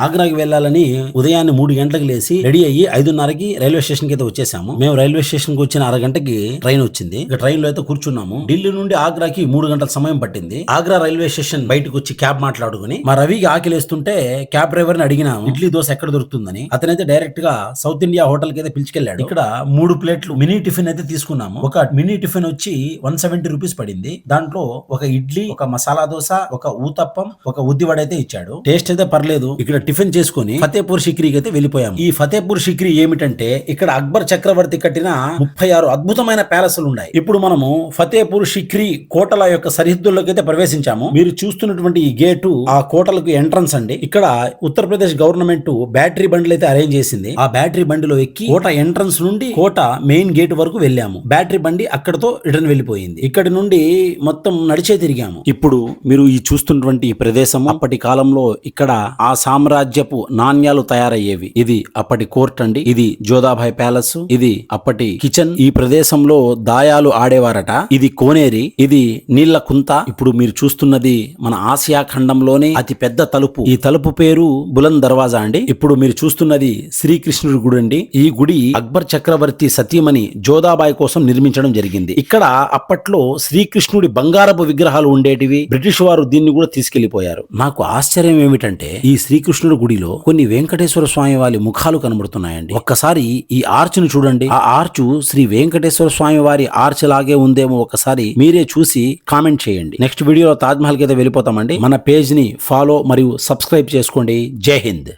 ఆగ్రాకి వెళ్లాలని ఉదయాన్నే 3 గంటలకు లేసి రెడీ అయ్యి 5:30కి రైల్వే స్టేషన్ కి అయితే వచ్చేసాము. మేము రైల్వే స్టేషన్ కి వచ్చిన అరగంటకి ట్రైన్ వచ్చింది. ఇక ట్రైన్ లో అయితే కూర్చున్నాము. ఢిల్లీ నుండి ఆగ్రాకి 3 గంటల సమయం పట్టింది. ఆగ్రా రైల్వే స్టేషన్ బయటకు వచ్చి క్యాబ్ మాట్లాడుకుని మా రవికి ఆకలిస్తుంటే క్యాబ్ డ్రైవర్ ని అడిగినాము ఇడ్లీ దోశ ఎక్కడ దొరుకుతుందని. అతనైతే డైరెక్ట్ గా సౌత్ ఇండియా హోటల్ కి అయితే పిలిచుకెళ్ళాడు. ఇక్కడ 3 ప్లేట్లు మినీ టిఫిన్ అయితే తీసుకున్నాము. ఒక మినీ టిఫిన్ వచ్చి 170 రూపీస్ పడింది. దాంట్లో ఒక ఇడ్లీ, ఒక మసాలా దోశ, ఒక ఊతప్పం, ఒక ఉద్దివడ అయితే ఇచ్చాడు. టేస్ట్ అయితే పర్లేదు. ఇక్కడ టిఫిన్ చేసుకుని ఫతేపూర్ సిక్రీకి అయితే వెళ్ళిపోయాము. ఈ ఫతేపూర్ సిక్రీ ఏమిటంటే ఇక్కడ అక్బర్ చక్రవర్తి కట్టిన 36 అద్భుతమైన ప్యాలెస్లు ఉన్నాయి. ఇప్పుడు మనము ఫతేపూర్ సిక్రీ కోటల యొక్క సరిహద్దుల్లోకి అయితే ప్రవేశించాము. మీరు చూస్తున్నటువంటి ఈ గేటు ఆ కోటలకు ఎంట్రన్స్ అండి. ఇక్కడ ఉత్తరప్రదేశ్ గవర్నమెంట్ బ్యాటరీ బండ్లు అయితే అరేంజ్ చేసింది. ఆ బ్యాటరీ బండిలో ఎక్కి కోట ఎంట్రన్స్ నుండి కోట మెయిన్ గేట్ వరకు వెళ్ళాము. బ్యాటరీ బండి అక్కడతో రిటర్న్ వెళ్ళిపోయింది. ఇక్కడి నుండి మొత్తం నడిచే తిరిగాము. ఇప్పుడు మీరు ఈ చూస్తున్నటువంటి ప్రదేశం అప్పటి కాలంలో ఇక్కడ ఆ సామ్రాజ్యపు నాణ్యాలు తయారయ్యేవి. ఇది అప్పటి కోర్ట్ అండి. ఇది జోధాబాయ్ ప్యాలెస్. ఇది అప్పటి కిచెన్. ఈ ప్రదేశంలో దాయాలు ఆడేవారట. ఇది కోనేరి. ఇది నీళ్ల కుంత. ఇప్పుడు మీరు చూస్తున్నది మన ఆసియా ఖండంలోనే అతి పెద్ద తలుపు. ఈ తలుపు పేరు బులంద్ దర్వాజా అండి. ఇప్పుడు మీరు చూస్తున్నది శ్రీకృష్ణుడి గుడి అండి. ఈ గుడి అక్బర్ చక్రవర్తి సతీమణి జోధాబాయ్ కోసం నిర్మించడం జరిగింది. ఇక్కడ అప్పట్లో శ్రీకృష్ణుడి బంగారపు విగ్రహాలు ఉండేటివి. బ్రిటిష్ వారు దీన్ని కూడా తీసుకెళ్లిపోయారు. నాకు ఆశ్చర్యం ఏమిటంటే ఈ శ్రీకృష్ణుడి గుడిలో కొన్ని వెంకటేశ్వర స్వామి వారి ముఖాలు కనబడుతున్నాయండి. ఒక్కసారి ఈ ఆర్చ్ ను చూడండి. ఆ ఆర్చ్ శ్రీ వెంకటేశ్వర స్వామి వారి ఆర్చ్ లాగే ఉందేమో ఒకసారి మీరే చూసి కామెంట్ చేయండి. నెక్స్ట్ వీడియోలో తాజ్ మహల్ కి అయితే వెళ్ళిపోతామండి. మన పేజ్ ని ఫాలో మరియు సబ్స్క్రైబ్ చేసుకోండి. జై హింద్.